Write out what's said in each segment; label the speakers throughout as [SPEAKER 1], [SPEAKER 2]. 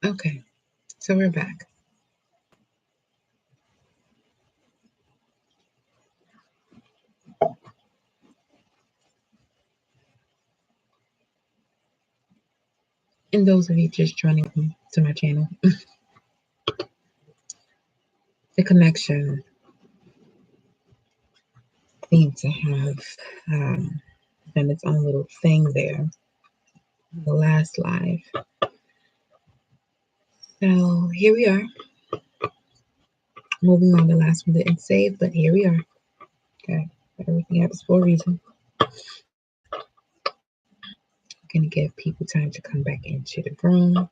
[SPEAKER 1] Okay, so we're back. And those of you just joining to my channel, the connection seemed to have done its own little thing there. The last live. So here we are. Moving on, the last one didn't save, but here we are. Okay, everything happens for a reason. I'm gonna give people time to come back into the room.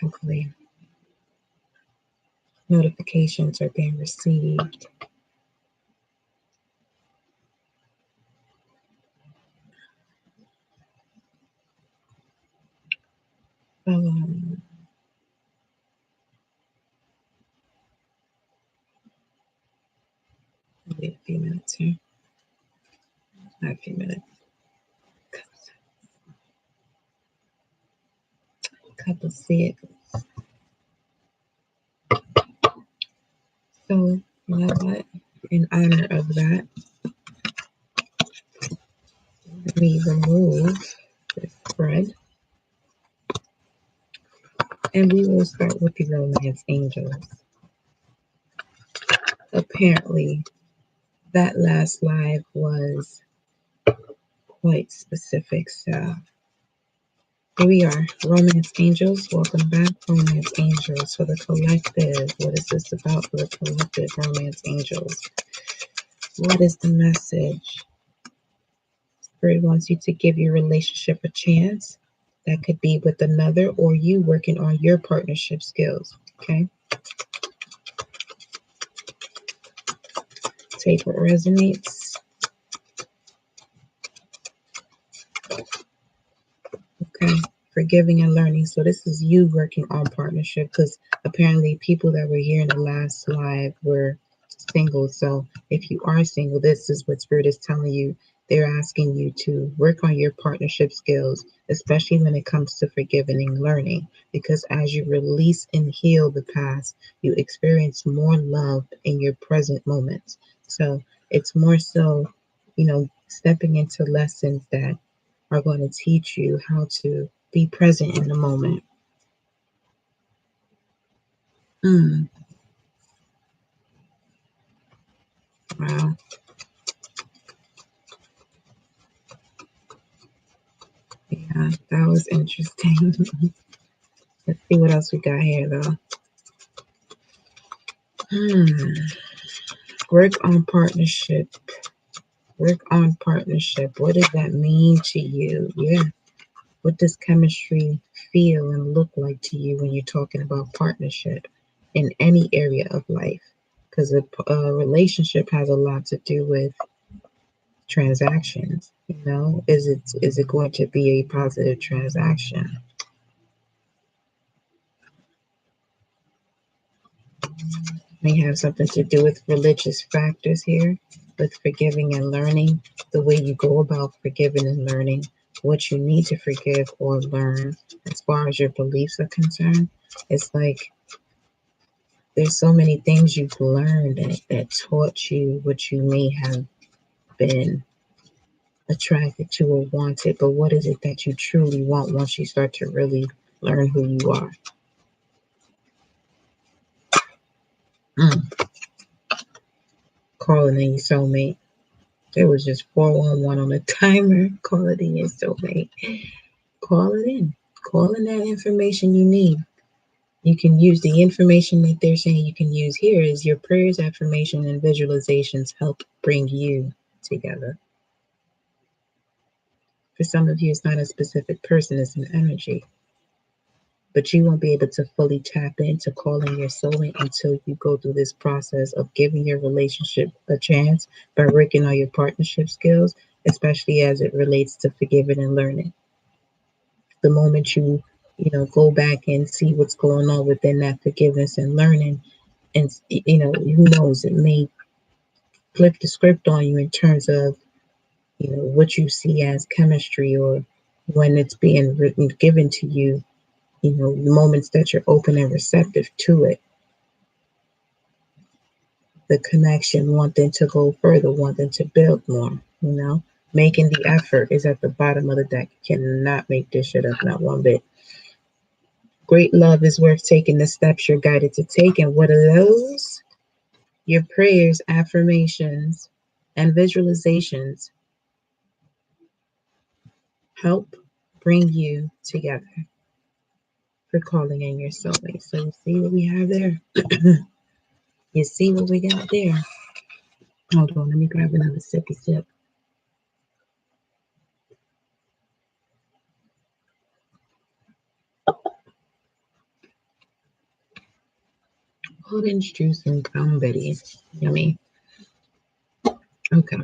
[SPEAKER 1] Hopefully, notifications are being received. Wait a few minutes here. Not a few minutes. Couple six. So, you know what? In honor of that, we remove this spread. And we will start with the romance angels. Apparently, that last live was quite specific. So here we are, romance angels. Welcome back, romance angels, for the collective. What is this about for the collective, romance angels? What is the message? Spirit wants you to give your relationship a chance. That could be with another or you working on your partnership skills. Okay. Take what resonates. Okay. Forgiving and learning. So this is you working on partnership, because apparently people that were here in the last live were single. So if you are single, this is what Spirit is telling you. They're asking you to work on your partnership skills, especially when it comes to forgiving and learning, because as you release and heal the past, you experience more love in your present moments. So it's more so, stepping into lessons that are going to teach you how to be present in the moment. Mm, wow. Yeah, that was interesting. Let's see what else we got here, though. Work on partnership. Work on partnership. What does that mean to you? Yeah. What does chemistry feel and look like to you when you're talking about partnership in any area of life? Because a relationship has a lot to do with transactions. Is it going to be a positive transaction? May have something to do with religious factors here, with forgiving and learning, the way you go about forgiving and learning, what you need to forgive or learn as far as your beliefs are concerned. It's like there's so many things you've learned that taught you what you may have been attracted to or wanted, but what is it that you truly want once you start to really learn who you are? Mm. Calling in your soulmate. There was just 411 on the timer. Call it in your soulmate. Call it in. Call in that information you need. You can use the information that they're saying you can use here is your prayers, affirmation, and visualizations help bring you together. For some of you, it's not a specific person, it's an energy. But you won't be able to fully tap into calling your soulmate until you go through this process of giving your relationship a chance by working on your partnership skills, especially as it relates to forgiving and learning. The moment go back and see what's going on within that forgiveness and learning, and who knows, it may flip the script on you in terms of what you see as chemistry or when it's being written, given to you, moments that you're open and receptive to it, the connection, wanting to go further, wanting to build more, making the effort is at the bottom of the deck. You cannot make this shit up, not one bit. Great love is worth taking the steps you're guided to take. And what are those? Your prayers, affirmations, and visualizations help bring you together for calling in your soulmate. So you see what we have there? You see what we got there? Hold on, let me grab another sippy sip. Orange juice and cranberry. Yummy. Okay.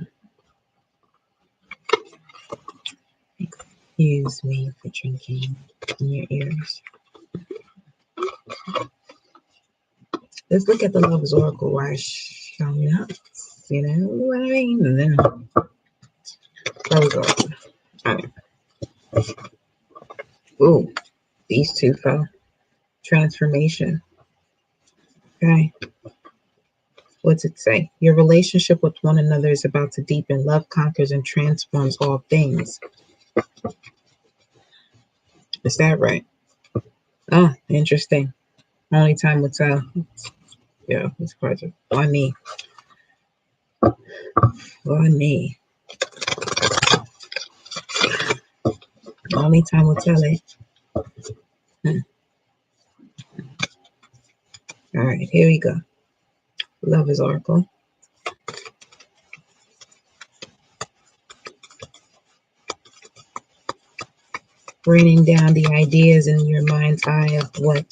[SPEAKER 1] Excuse me for drinking in your ears. Let's look at the Lover's Oracle while it's showing up. You know what I mean? Lover's Oracle. All right. Ooh, these two fell. Transformation. Okay. What's it say? Your relationship with one another is about to deepen. Love conquers and transforms all things. Is that right? Oh, interesting. Only time will tell. Yeah, it's quite funny. Funny. Only time will tell it. All right, here we go. Lover's Oracle. Bringing down the ideas in your mind's eye of what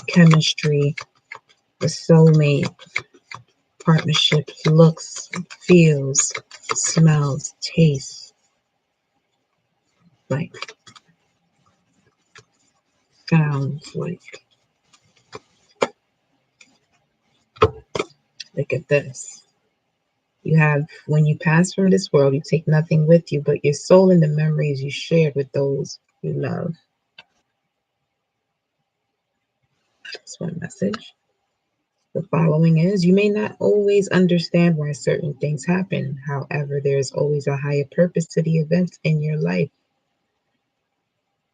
[SPEAKER 1] chemistry, the soulmate partnership looks, feels, smells, tastes like, sounds like. Look at this. You have, when you pass from this world, you take nothing with you but your soul and the memories you shared with those you love. That's one message. The following is, you may not always understand why certain things happen. However, there is always a higher purpose to the events in your life.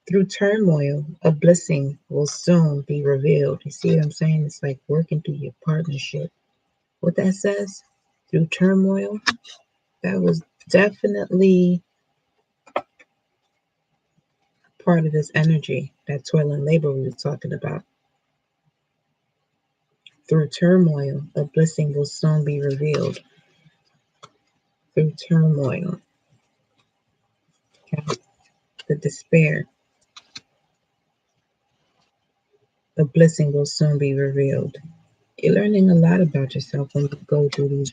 [SPEAKER 1] Through turmoil, a blessing will soon be revealed. You see what I'm saying? It's like working through your partnership. What that says, through turmoil, that was definitely part of this energy, that toil and labor we were talking about. Through turmoil, a blessing will soon be revealed. Through turmoil, okay? The despair, a blessing will soon be revealed. You're learning a lot about yourself when you go through these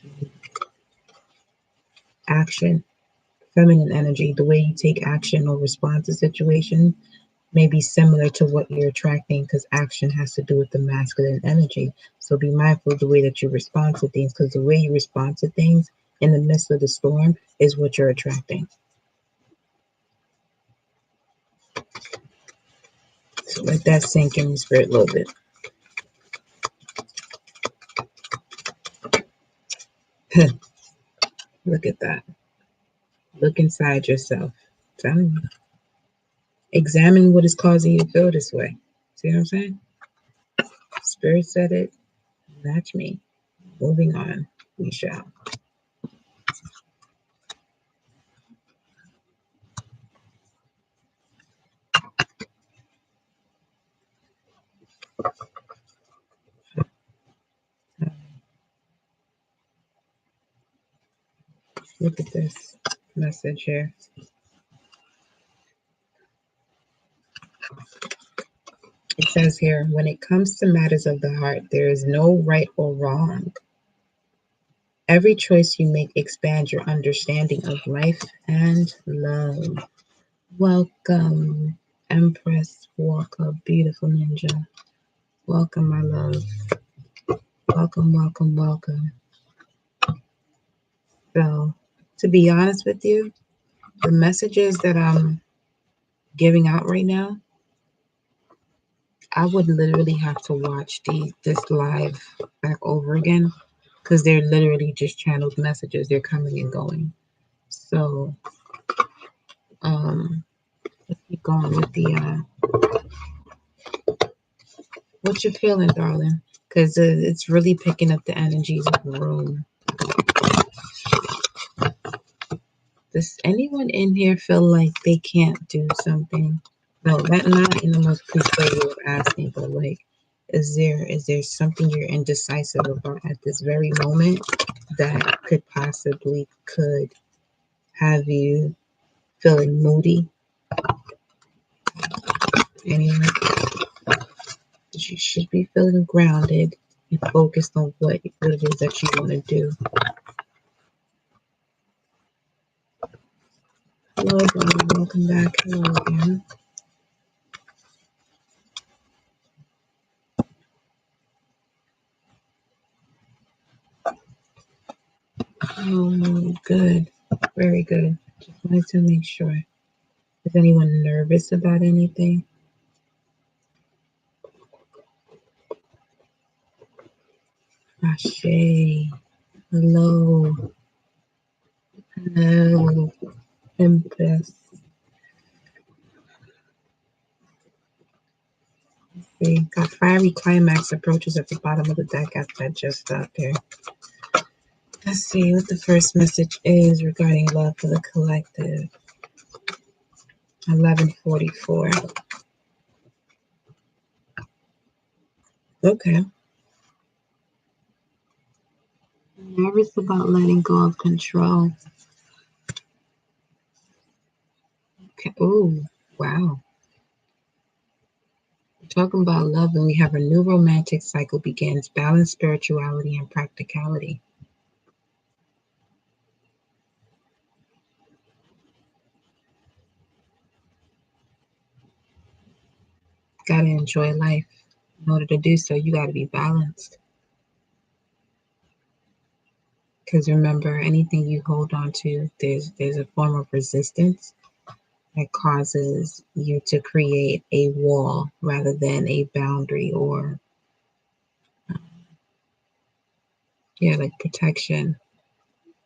[SPEAKER 1] action, feminine energy, the way you take action or respond to situation may be similar to what you're attracting, because action has to do with the masculine energy. So be mindful of the way that you respond to things, because the way you respond to things in the midst of the storm is what you're attracting. So let that sink in your spirit a little bit. Look at that. Look inside yourself. I'm telling you. Examine what is causing you to feel this way. See what I'm saying? Spirit said it. That's me. Moving on. We shall. Look at this message here. It says here, when it comes to matters of the heart, there is no right or wrong. Every choice you make expands your understanding of life and love. Welcome, Empress Walker, beautiful ninja. Welcome, my love. Welcome, welcome, welcome. So, to be honest with you, the messages that I'm giving out right now, I would literally have to watch this live back over again because they're literally just channeled messages. They're coming and going. So let's keep going with the what you feeling, darling? Because it's really picking up the energies of the room. Does anyone in here feel like they can't do something? No, that not in the most cliche way of asking, but like, is there something you're indecisive about at this very moment that could have you feeling moody? Anyway, you should be feeling grounded and focused on what it is that you want to do. Hello, Bonnie. Welcome back. Hello again. Oh, good. Very good. Just wanted to make sure. Is anyone nervous about anything? Ashe. Hello. Hello. Empress. See, got fiery climax approaches at the bottom of the deck after I just stopped there. Let's see what the first message is regarding love for the collective. 1144. Okay. Nervous about letting go of control. Okay. Oh, wow. We're talking about love, and we have a new romantic cycle begins. Balance spirituality and practicality. Gotta enjoy life. In order to do so, you gotta be balanced. Because remember, anything you hold on to, there's a form of resistance that causes you to create a wall rather than a boundary or like protection.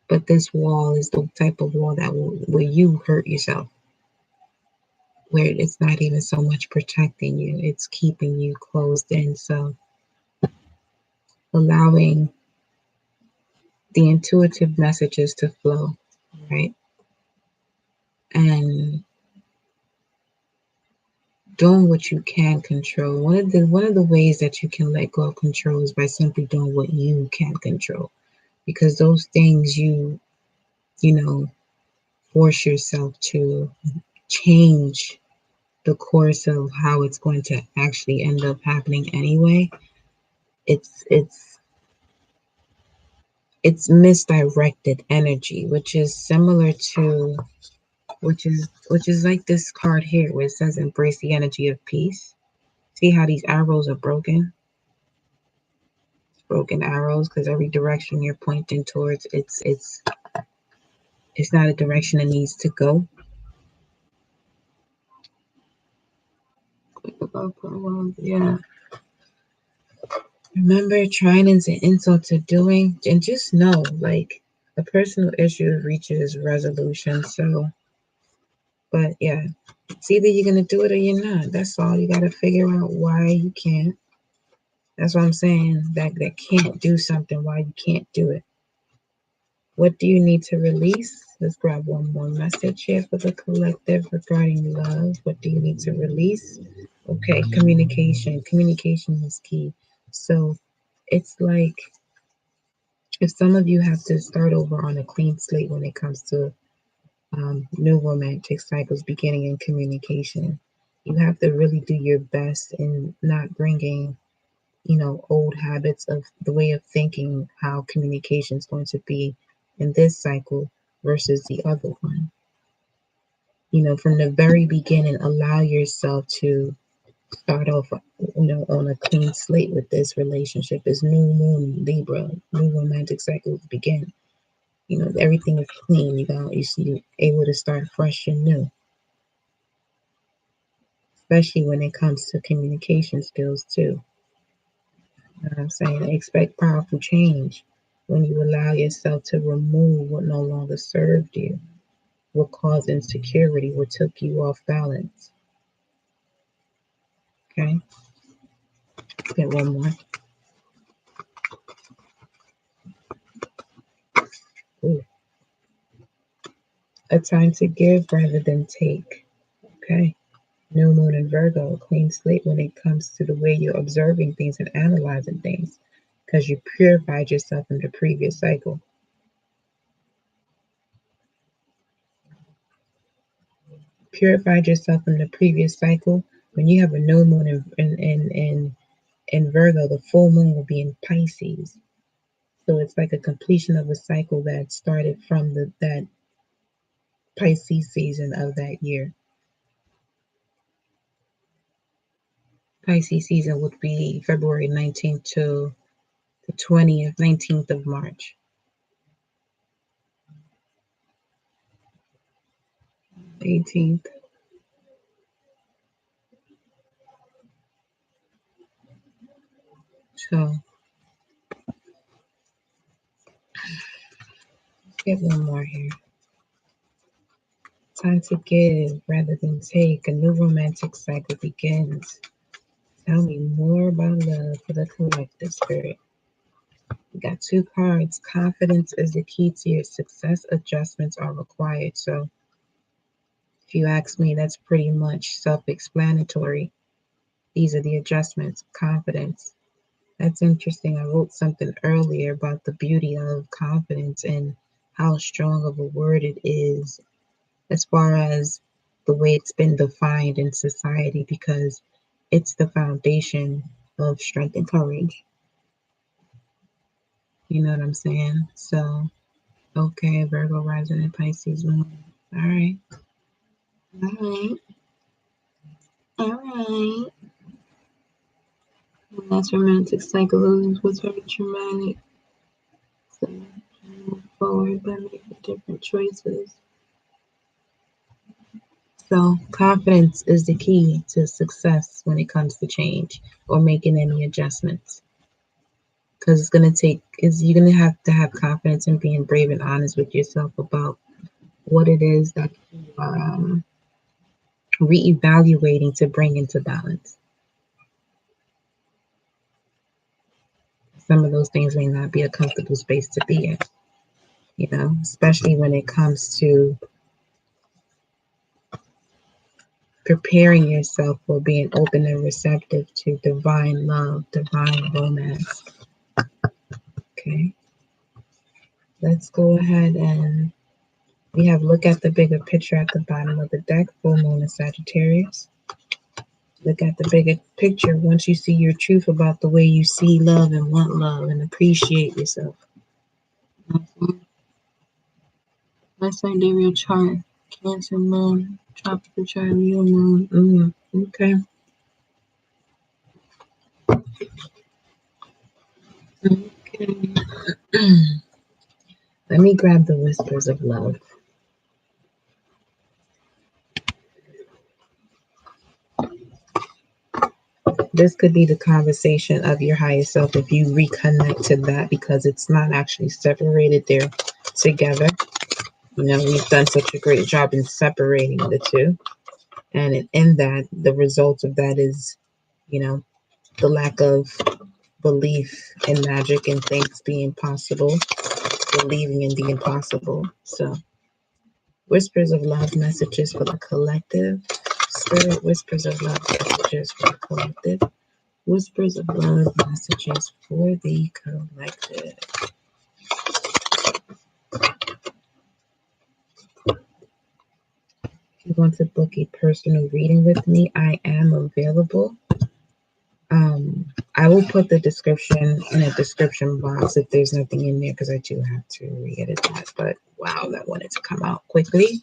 [SPEAKER 1] But this wall is the type of wall that where you hurt yourself, where it's not even so much protecting you, it's keeping you closed in. So allowing the intuitive messages to flow, right? And doing what you can control. One of the ways that you can let go of control is by simply doing what you can control. Because those things you know, force yourself to change the course of how it's going to actually end up happening anyway. It's misdirected energy, which is similar to which is like this card here where it says embrace the energy of peace. See how these arrows are broken? Broken arrows because every direction you're pointing towards, it's not a direction it needs to go. Yeah. Remember, trying is an insult to doing, and just know, like, a personal issue reaches resolution. So, but yeah, it's either you're gonna do it or you're not. That's all. You gotta figure out why you can't. That's what I'm saying. That can't do something. Why you can't do it. What do you need to release? Let's grab one more message here for the collective regarding love. What do you need to release? Okay, communication. Communication is key. So it's like if some of you have to start over on a clean slate when it comes to new romantic cycles beginning in communication, you have to really do your best in not bringing, old habits of the way of thinking how communication is going to be in this cycle versus the other one. From the very beginning, allow yourself to start off, on a clean slate with this relationship. As new moon Libra, new romantic cycles begin. Everything is clean. You see, able to start fresh and new. especially when it comes to communication skills too. You know what I'm saying? Expect powerful change when you allow yourself to remove what no longer served you, what caused insecurity, what took you off balance. Okay? Get one more. Ooh. A time to give rather than take. Okay? New moon in Virgo, clean slate when it comes to the way you're observing things and analyzing things, because you purified yourself in the previous cycle. Purified yourself in the previous cycle. When you have a new moon in Virgo, the full moon will be in Pisces. So it's like a completion of a cycle that started from that Pisces season of that year. Pisces season would be February 19th to the 20th, 19th of March. 18th. So get one more here. Time to give rather than take. A new romantic cycle begins. Tell me more about love for the collective spirit. We got two cards. Confidence is the key to your success. Adjustments are required. So if you ask me, that's pretty much self-explanatory. These are the adjustments. Confidence. That's interesting. I wrote something earlier about the beauty of confidence and how strong of a word it is as far as the way it's been defined in society, because it's the foundation of strength and courage. You know what I'm saying? So, okay, Virgo rising in Pisces moon. All right. All right. All right. Last romantic cycle was very traumatic. So, move forward by making different choices. So, confidence is the key to success when it comes to change or making any adjustments. Because it's going to take, is you're going to have confidence in being brave and honest with yourself about what it is that you are reevaluating to bring into balance. Some of those things may not be a comfortable space to be in, you know, especially when it comes to preparing yourself for being open and receptive to divine love, divine romance. Okay, let's go ahead and we have look at the bigger picture at the bottom of the deck, full moon in Sagittarius. Look at the bigger picture once you see your truth about the way you see love and want love and appreciate yourself. My sidereal chart, Cancer moon, tropical chart, Leo moon. Okay. Okay. Let me grab the whispers of love. This could be the conversation of your higher self if you reconnect to that, because it's not actually separated, they're together. You know, we've done such a great job in separating the two. And in that, the result of that is, you know, the lack of belief in magic and things being possible, believing in the impossible. So, whispers of love messages for the collective. Spirit, whispers of love messages for the collective. Whispers of love messages for the collective. If you want to book a personal reading with me, I am available. I will put the description in a description box if there's nothing in there, because I do have to re-edit that. But wow, that wanted to come out quickly.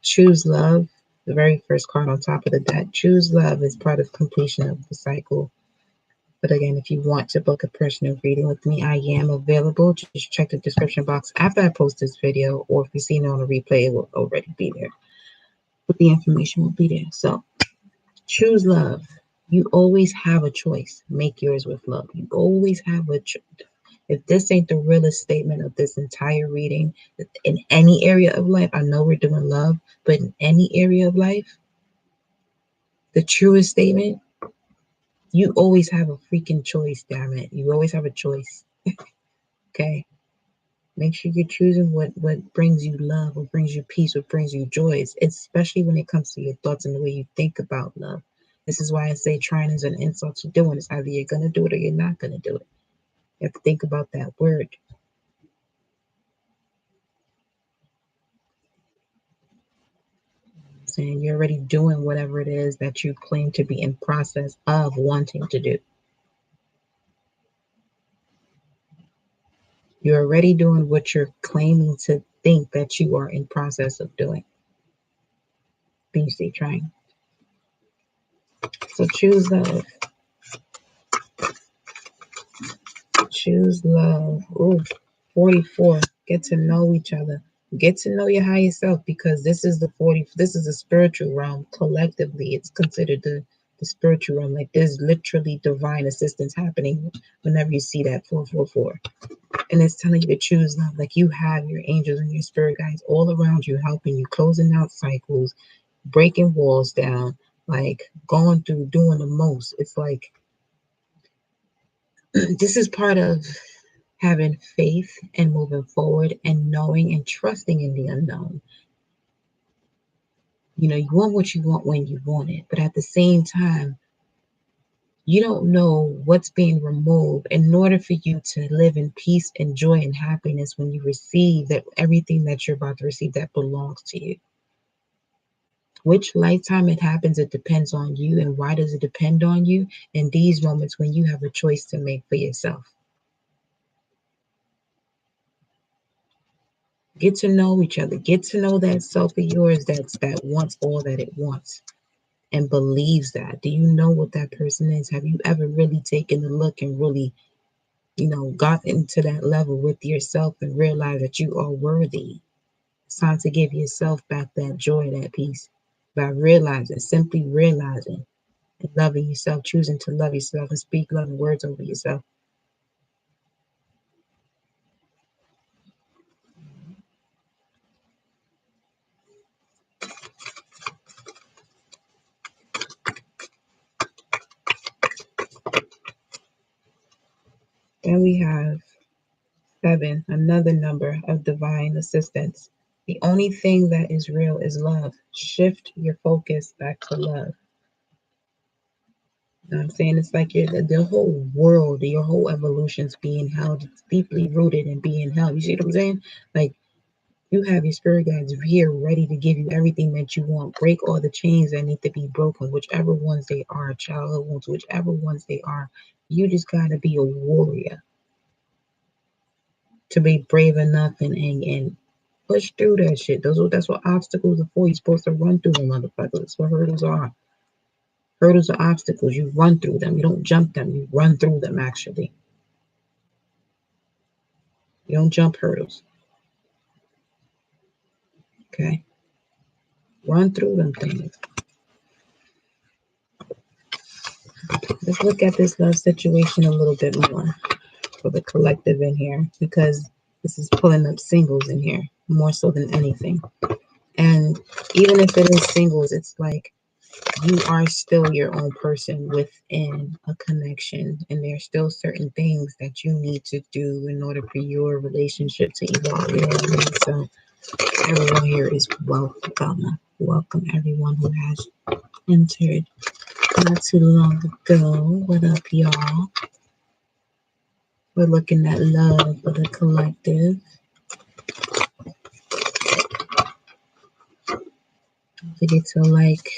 [SPEAKER 1] Choose love, the very first card on top of the deck. Choose love is part of completion of the cycle. But again, if you want to book a personal reading with me, I am available. Just check the description box after I post this video, or if you've seen it on a replay, it will already be there. But the information will be there. So Choose love. You always have a choice. Make yours with love. You always have a choice. If this ain't the realest statement of this entire reading, in any area of life, I know we're doing love, but in any area of life, the truest statement, you always have a freaking choice, damn it. You always have a choice. Okay? Make sure you're choosing what brings you love, what brings you peace, what brings you joy, especially when it comes to your thoughts and the way you think about love. This is why I say trying is an insult to doing. It's either you're going to do it or you're not going to do it. You have to think about that word. Saying you're already doing whatever it is that you claim to be in process of wanting to do. You're already doing what you're claiming to think that you are in process of doing. But you stay trying. So choose love. Choose love. Ooh, 44. Get to know each other. Get to know your higher self, because this is the 40. This is the spiritual realm. Collectively, it's considered the spiritual realm. Like there's literally divine assistance happening whenever you see that 444. And it's telling you to choose love. Like you have your angels and your spirit guides all around you, helping you, closing out cycles, breaking walls down, like going through, doing the most. It's like this is part of having faith and moving forward and knowing and trusting in the unknown. You know, you want what you want when you want it, but at the same time, you don't know what's being removed in order for you to live in peace and joy and happiness when you receive that everything that you're about to receive that belongs to you. Which lifetime it happens, it depends on you. And why does it depend on you? In these moments when you have a choice to make for yourself. Get to know each other. Get to know that self of yours that wants all that it wants and believes that. Do you know what that person is? Have you ever really taken a look and really, got into that level with yourself and realized that you are worthy? It's time to give yourself back that joy, that peace by realizing, simply realizing and loving yourself, choosing to love yourself and speak loving words over yourself. Then we have 7, another number of divine assistance. The only thing that is real is love. Shift your focus back to love. You know what I'm saying? It's like the whole world, your whole evolution's being held. It's deeply rooted in being held. You see what I'm saying? Like you have your spirit guides here ready to give you everything that you want. Break all the chains that need to be broken, whichever ones they are, childhood wounds, whichever ones they are. You just gotta be a warrior to be brave enough and push through that shit. That's what obstacles are for. You're supposed to run through them, motherfuckers. That's what hurdles are. Hurdles are obstacles. You run through them. You don't jump them. You run through them, actually. You don't jump hurdles. Okay? Run through them things. Let's look at this love situation a little bit more for the collective in here, because this is pulling up singles in here more so than anything. And even if it is singles, it's like you are still your own person within a connection, and there are still certain things that you need to do in order for your relationship to evolve. You know what I mean? So everyone here is welcome. Welcome everyone who has entered not too long ago. What up, y'all? We're looking at love for the collective. Don't forget to like,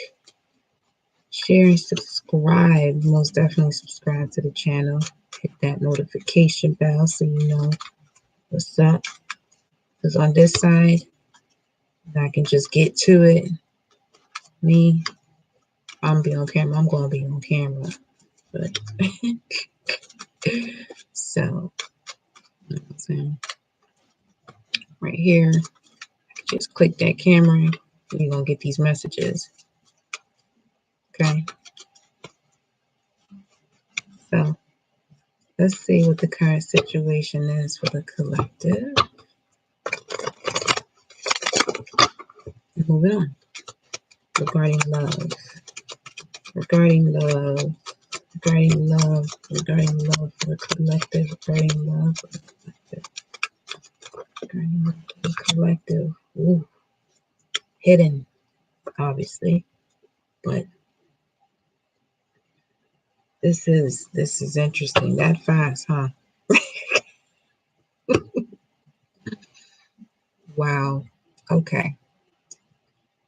[SPEAKER 1] share, and subscribe. Most definitely subscribe to the channel. Hit that notification bell so you know what's up. Because on this side, I can just get to it. Me, I'm be on camera. I'm going to be on camera. But so, you know what I'm saying? Right here, just click that camera. You're going to get these messages. Okay. So let's see what the current situation is for the collective. Moving on. Regarding love. Regarding love. Regarding love. Regarding love for the collective. Regarding love for the collective. Regarding love for the collective. Ooh. Hidden, obviously. But this is interesting. That fast, huh? Wow. Okay.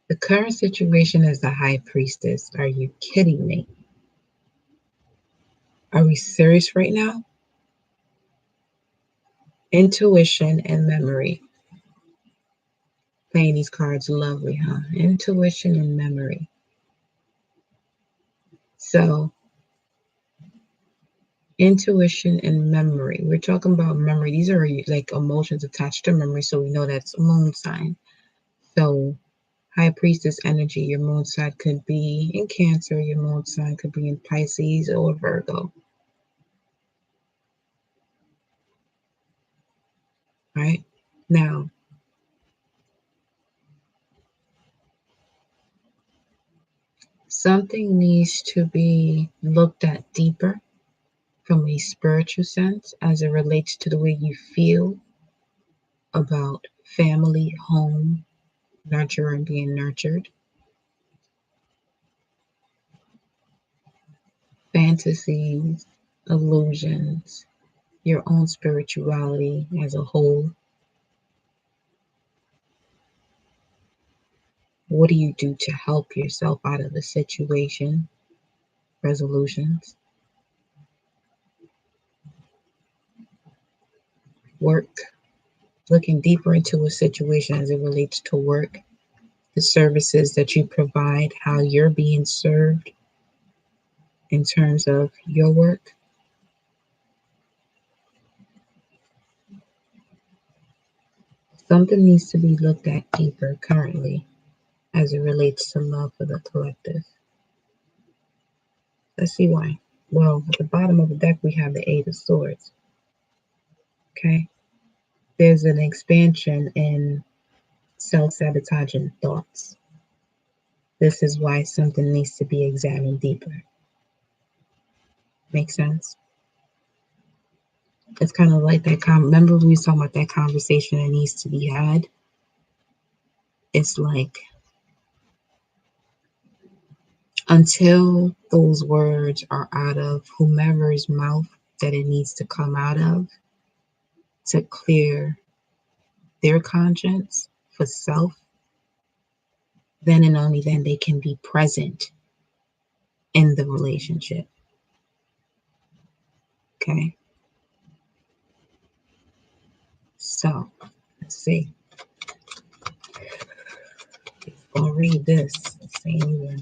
[SPEAKER 1] The current situation is the high priestess. Are you kidding me? Are we serious right now? Intuition and memory. Playing these cards lovely, huh? Intuition and memory. So, intuition and memory. We're talking about memory. These are like emotions attached to memory, so we know that's moon sign. So, high priestess energy, your moon sign could be in Cancer, your moon sign could be in Pisces or Virgo. Right? Now, something needs to be looked at deeper from a spiritual sense as it relates to the way you feel about family, home, nurture and being nurtured, fantasies, illusions, your own spirituality as a whole. What do you do to help yourself out of the situation? Resolutions, work, looking deeper into a situation as it relates to work, the services that you provide, how you're being served in terms of your work. Something needs to be looked at deeper currently as it relates to love for the collective. Let's see why. Well, at the bottom of the deck, we have the Eight of Swords. Okay. There's an expansion in self-sabotaging thoughts. This is why something needs to be examined deeper. Make sense? It's kind of like that. Remember, we were talking about that conversation that needs to be had. It's like until those words are out of whomever's mouth that it needs to come out of to clear their conscience for self, then and only then they can be present in the relationship. Okay. So let's see. I'll read this. Same one.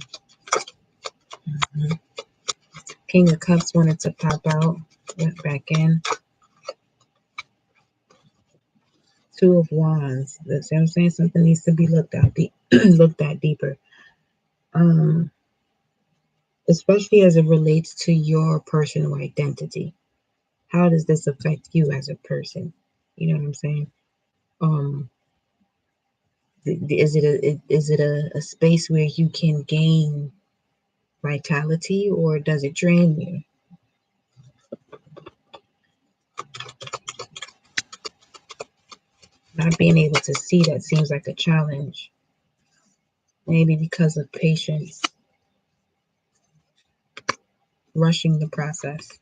[SPEAKER 1] King of Cups wanted to pop out, went back in. Two of Wands. That's what I'm saying. Something needs to be looked at looked at deeper. Especially as it relates to your personal identity. How does this affect you as a person? You know what I'm saying? Um, is it a space where you can gain vitality, or does it drain you? Not being able to see that seems like a challenge. Maybe because of patience, rushing the process.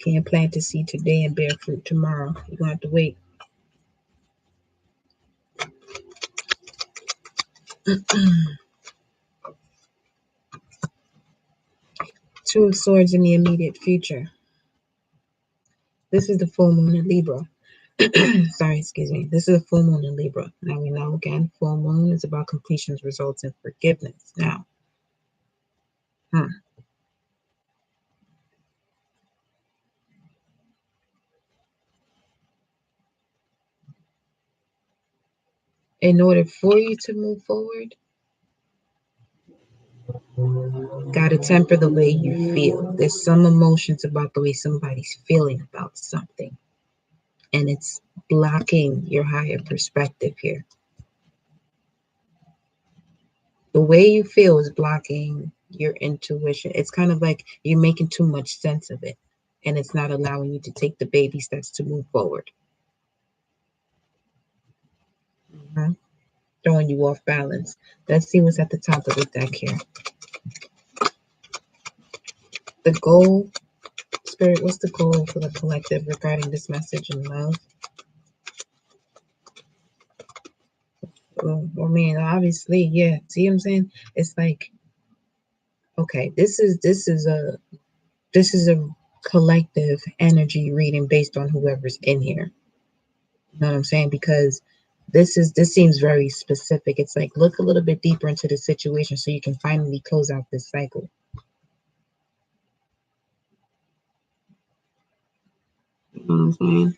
[SPEAKER 1] Can't plant a seed today and bear fruit tomorrow. You're gonna have to wait. Two of Swords in the immediate future. This is the full moon in Libra. Sorry, excuse me. This is a full moon in Libra. Now we know again, full moon is about completions, results, and forgiveness. Now, in order for you to move forward, Got to temper the way you feel. There's some emotions about the way somebody's feeling about something, and it's blocking your higher perspective here. The way you feel is blocking your intuition. It's kind of like you're making too much sense of it, and it's not allowing you to take the baby steps to move forward. Throwing you off balance. Let's see what's at the top of the deck here. The goal, Spirit, what's the goal for the collective regarding this message in love? Well, I mean, obviously, yeah. See what I'm saying? It's like, okay, this is a collective energy reading based on whoever's in here. You know what I'm saying? Because this seems very specific. It's like look a little bit deeper into the situation so you can finally close out this cycle. You know what I'm saying?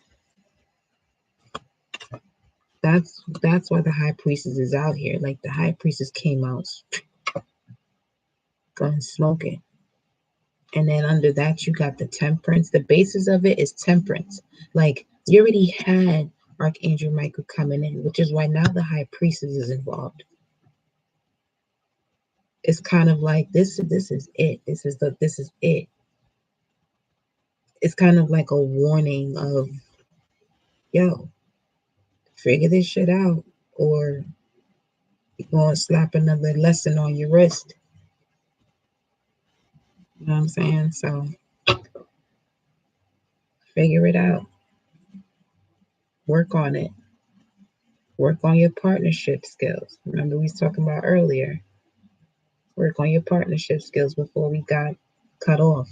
[SPEAKER 1] That's why the high priestess is out here. Like the high priestess came out gun smoking. And then under that you got the temperance. The basis of it is temperance. Like you already had Archangel Michael coming in, which is why now the high priestess is involved. It's kind of like this is it. This is it. It's kind of like a warning of, yo, figure this shit out, or you're gonna slap another lesson on your wrist. You know what I'm saying? So figure it out. Work on it. Work on your partnership skills. Remember we was talking about earlier. Work on your partnership skills before we got cut off.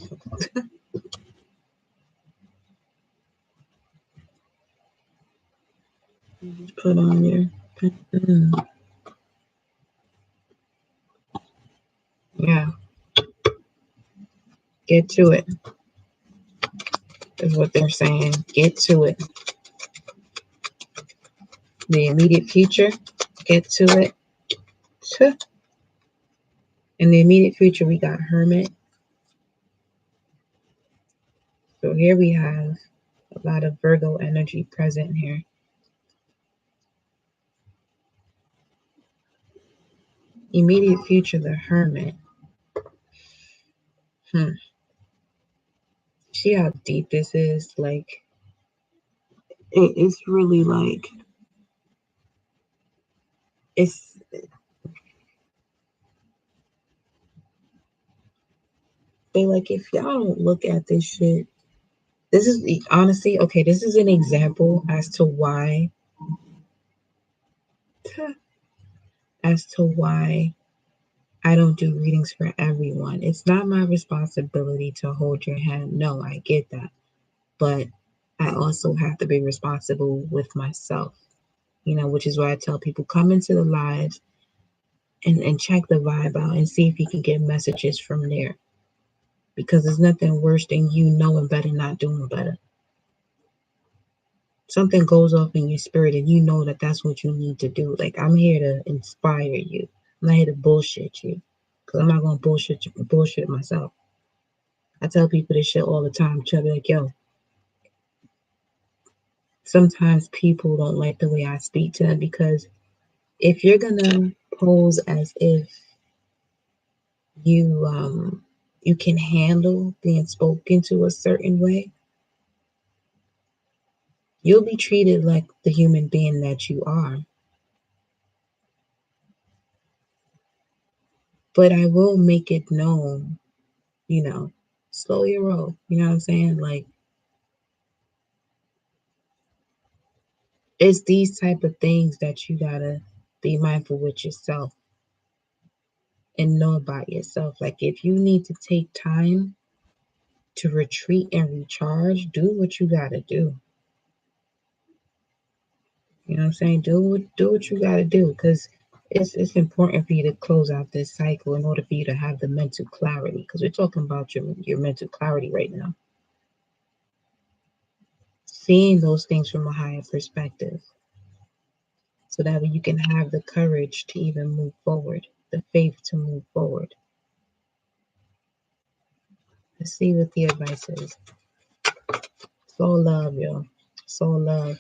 [SPEAKER 1] Put on your yeah. Get to it. Is what they're saying. Get to it. The immediate future. Get to it. In the immediate future, we got Hermit. So here we have a lot of Virgo energy present here. Immediate future, the Hermit. See how deep this is? Like, it's really like, it's, they like, if y'all don't look at this shit, this is honestly, okay, this is an example as to why I don't do readings for everyone. It's not my responsibility to hold your hand. No, I get that. But I also have to be responsible with myself, which is why I tell people come into the lives and check the vibe out and see if you can get messages from there. Because there's nothing worse than you knowing better, not doing better. Something goes off in your spirit and you know that that's what you need to do. Like, I'm here to inspire you. I'm not here to bullshit you. Because I'm not going to bullshit myself. I tell people this shit all the time. Try to be like, yo, sometimes people don't like the way I speak to them because if you're going to pose as if you can handle being spoken to a certain way, you'll be treated like the human being that you are. But I will make it known, slow your roll. You know what I'm saying? Like, it's these type of things that you gotta be mindful with yourself and know about yourself. Like, if you need to take time to retreat and recharge, do what you gotta do. You know what I'm saying? Do what you gotta do, because it's important for you to close out this cycle in order for you to have the mental clarity. Because we're talking about your mental clarity right now. Seeing those things from a higher perspective, so that way you can have the courage to even move forward, the faith to move forward. Let's see what the advice is. Soul love, yo. Soul love.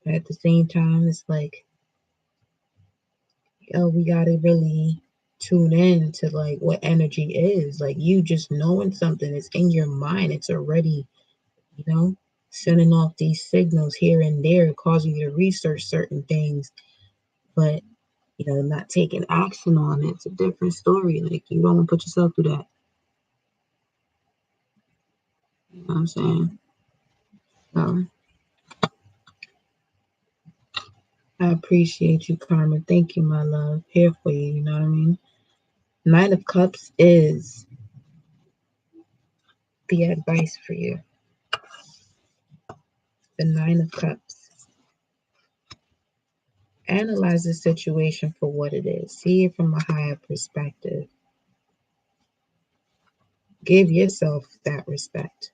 [SPEAKER 1] But at the same time, it's like, yo, we gotta really tune in to like what energy is. Like you just knowing something, it's in your mind. It's already, sending off these signals here and there, causing you to research certain things, but not taking action on it. It's a different story. Like you don't want to put yourself through that. You know what I'm saying? So I appreciate you, Karma. Thank you, my love. Here for you, you know what I mean? Nine of Cups is the advice for you. The Nine of Cups. Analyze the situation for what it is. See it from a higher perspective. Give yourself that respect.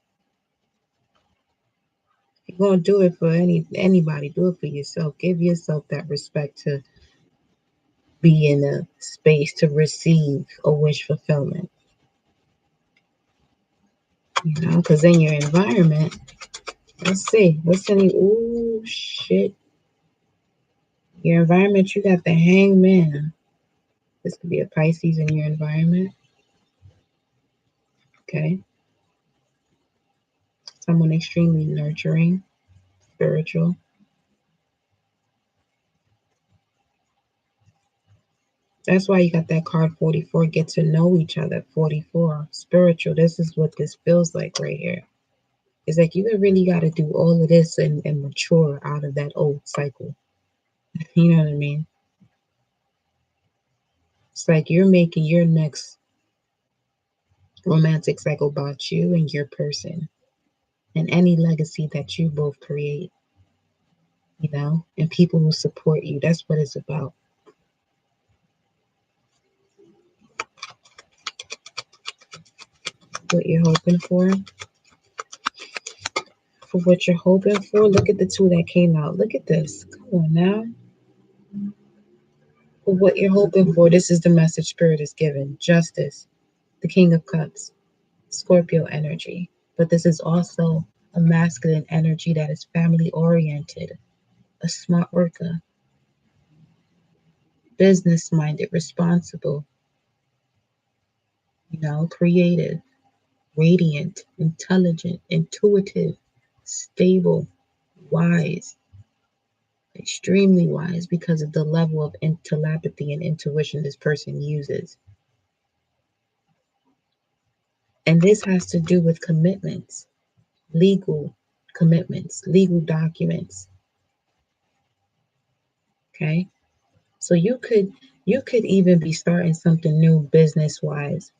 [SPEAKER 1] If you're gonna do it for anybody, do it for yourself. Give yourself that respect to be in a space to receive a wish fulfillment. Because in your environment, let's see, what's any, ooh, shit. Your environment, you got the Hangman. This could be a Pisces in your environment. Okay. Someone extremely nurturing, spiritual. That's why you got that card 44, get to know each other. 44, spiritual. This is what this feels like right here. It's like you really got to do all of this and mature out of that old cycle. You know what I mean? It's like you're making your next romantic cycle about you and your person and any legacy that you both create, and people who support you. That's what it's about. What you're hoping for what you're hoping for. Look at the two that came out. Look at this. Come on now. For what you're hoping for, this is the message Spirit is given. Justice, the King of Cups, Scorpio energy. But this is also a masculine energy that is family oriented, a smart worker, business minded, responsible, creative, radiant, intelligent, intuitive, stable, wise, extremely wise because of the level of telepathy and intuition this person uses. And this has to do with commitments, legal commitments, legal documents. Okay? So you could even be starting something new business wise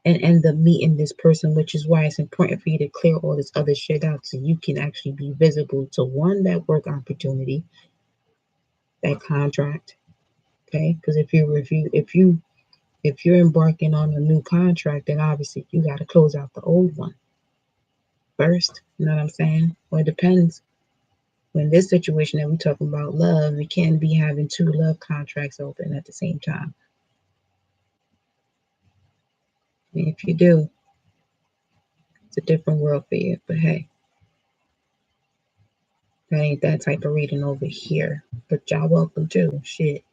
[SPEAKER 1] and end up meeting this person, which is why it's important for you to clear all this other shit out so you can actually be visible to one, that work opportunity, that contract. Okay? Because if you're embarking on a new contract, then obviously you got to close out the old one first. You know what I'm saying? Well, it depends. When this situation that we're talking about love, we can't be having two love contracts open at the same time. I mean, if you do, it's a different world for you. But hey, that ain't that type of reading over here. But y'all welcome too. Shit.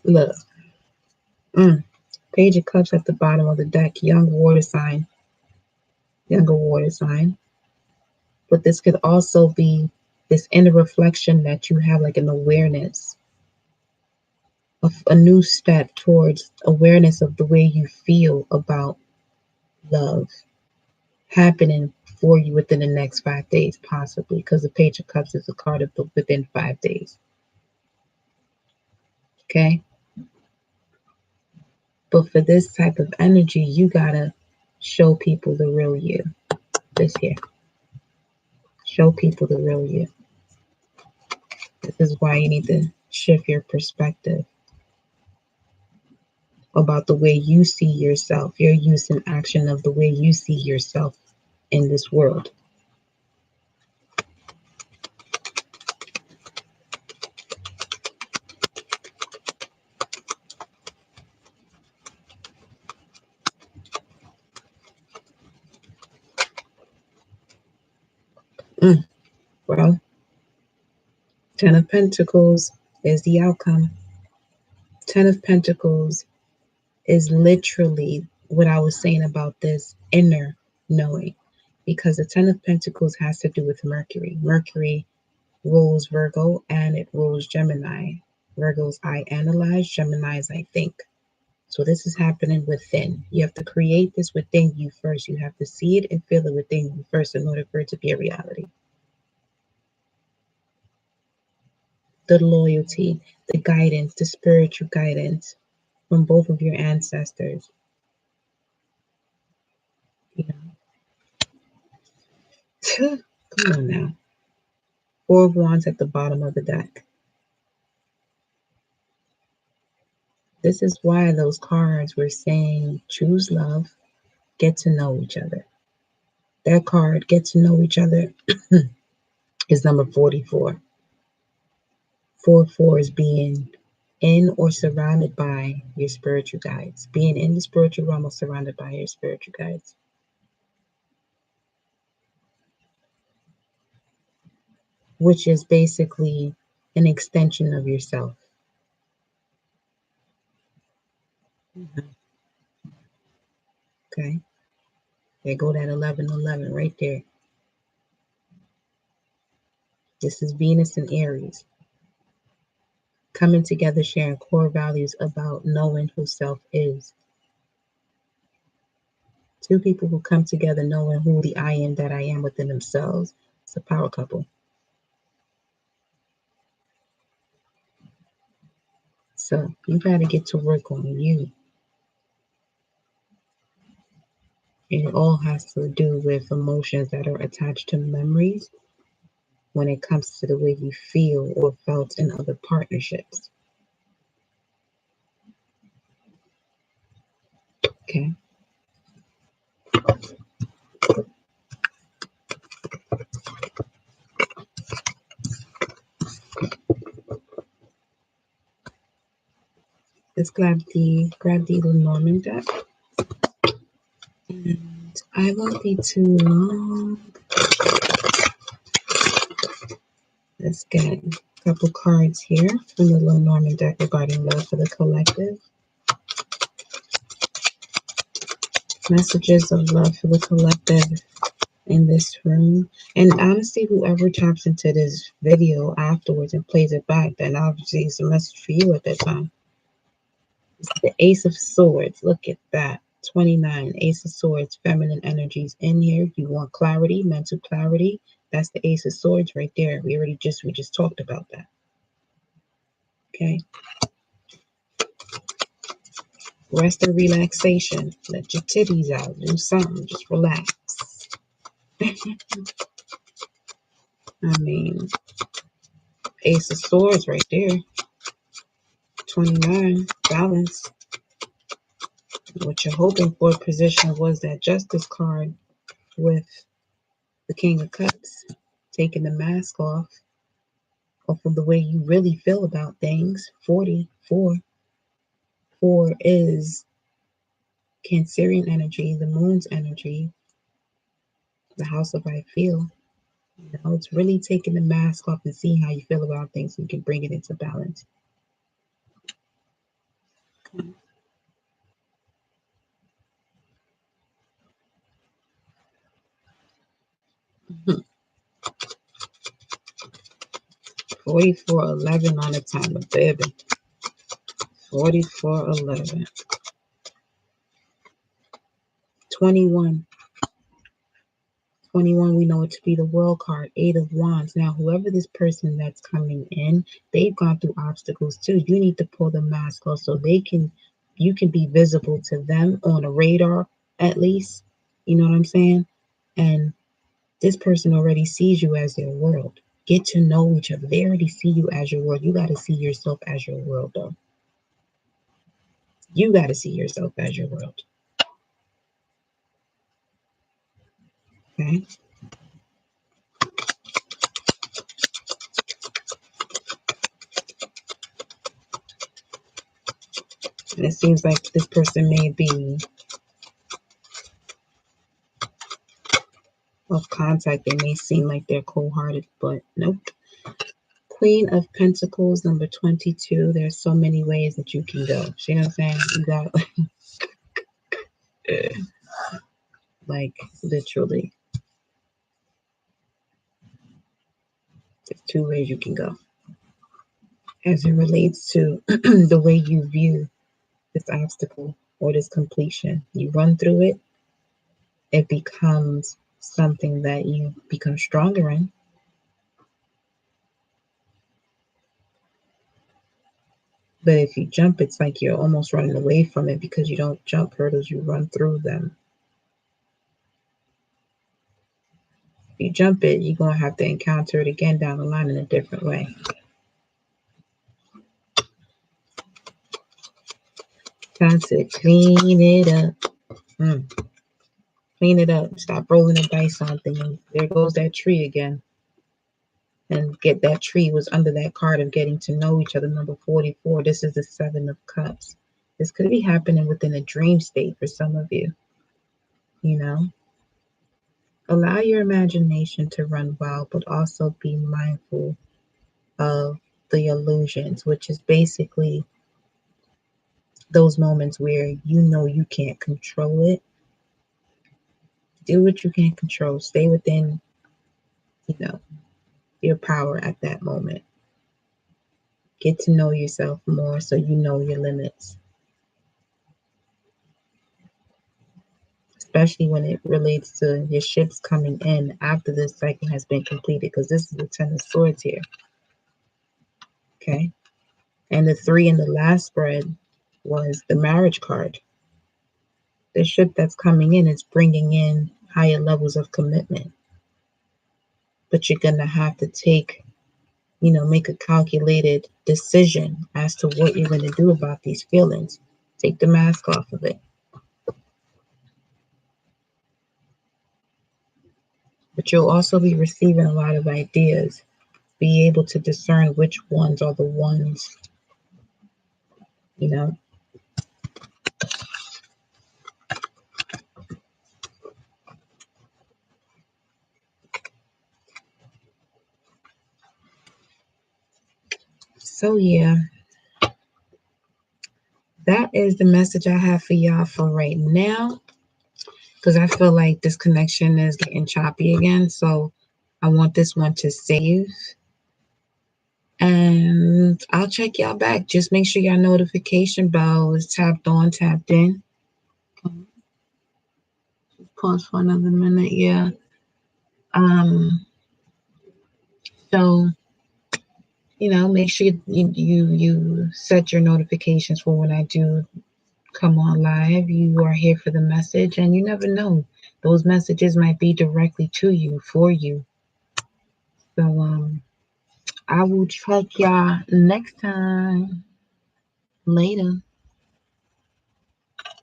[SPEAKER 1] Look. Page of Cups at the bottom of the deck. Younger water sign. But this could also be this inner reflection that you have, like an awareness of a new step towards awareness of the way you feel about love happening for you within the next 5 days, possibly, because the Page of Cups is a card of the within 5 days. Okay? But for this type of energy, you gotta show people the real you. This here. Show people the real you. This is why you need to shift your perspective about the way you see yourself, your use and action of the way you see yourself in this world. Ten of Pentacles is the outcome. Ten of Pentacles is literally what I was saying about this inner knowing, because the Ten of Pentacles has to do with Mercury. Mercury rules Virgo and it rules Gemini. Virgo's I analyze, Gemini's I think. So this is happening within. You have to create this within you first. You have to see it and feel it within you first in order for it to be a reality. The loyalty, the guidance, the spiritual guidance from both of your ancestors. You know, come on now. Four of Wands at the bottom of the deck. This is why those cards were saying choose love, get to know each other. That card, get to know each other, is number 44. 44 is being in or surrounded by your spiritual guides. Being in the spiritual realm or surrounded by your spiritual guides. Which is basically an extension of yourself. Okay. There go that 1111 right there. This is Venus and Aries. Coming together, sharing core values about knowing who self is. Two people who come together knowing who the I am that I am within themselves. It's a power couple. So you got to get to work on you. And it all has to do with emotions that are attached to memories when it comes to the way you feel or felt in other partnerships. Okay. Let's grab the Lenormand deck. And I won't be too long. Let's get a couple cards here from the Lenormand deck regarding love for the collective. Messages of love for the collective in this room. And honestly, whoever taps into this video afterwards and plays it back, then obviously it's a message for you at that time. It's the Ace of Swords. Look at that. 29. Ace of Swords. Feminine energies in here. You want clarity, mental clarity. That's the Ace of Swords right there. We just talked about that. Okay. Rest and relaxation. Let your titties out. Do something. Just relax. I mean, Ace of Swords right there. 29. Balance. What you're hoping for position was that Justice card with the King of Cups. Taking the mask off of the way you really feel about things. 44. 4 is Cancerian energy, the moon's energy, the house of I feel. You know, it's really taking the mask off and seeing how you feel about things so you can bring it into balance. 4411 on the timer, baby. 4411. 21. 21, we know it to be the World card, 8 of Wands. Now, whoever this person that's coming in, they've gone through obstacles too. You need to pull the mask off so you can be visible to them on a radar at least. You know what I'm saying? And this person already sees you as their world. Get to know each other. They already see you as your world. You got to see yourself as your world, though. You got to see yourself as your world. Okay? And it seems like this person may be of contact. They may seem like they're cold-hearted, but nope. Queen of Pentacles, number 22. There's so many ways that you can go. You know what I'm saying? You got like literally, there's two ways you can go as it relates to the way you view this obstacle or this completion. You run through it, it becomes something that you become stronger in. But if you jump, it's like you're almost running away from it because you don't jump hurdles, you run through them. If you jump it, you're going to have to encounter it again down the line in a different way. Time to clean it up. Clean it up. Stop rolling the dice on things. There goes that tree again. And get that tree was under that card of getting to know each other. Number 44. This is the 7 of Cups. This could be happening within a dream state for some of you. You know, allow your imagination to run wild, but also be mindful of the illusions, which is basically those moments where you know you can't control it. Do what you can't control. Stay within, your power at that moment. Get to know yourself more so you know your limits. Especially when it relates to your ships coming in after this cycle has been completed, because this is the 10 of Swords here. Okay. And the 3 in the last spread was the marriage card. The ship that's coming in is bringing in higher levels of commitment. But you're going to have to make a calculated decision as to what you're going to do about these feelings. Take the mask off of it. But you'll also be receiving a lot of ideas. Be able to discern which ones are the ones, So yeah, that is the message I have for y'all for right now. Because I feel like this connection is getting choppy again. So I want this one to save. And I'll check y'all back. Just make sure y'all notification bell is tapped on, tapped in. Okay. Just pause for another minute. Yeah. So, make sure you set your notifications for when I do come on live. You are here for the message, and you never know. Those messages might be directly to you, for you. So, I will check y'all next time. Later.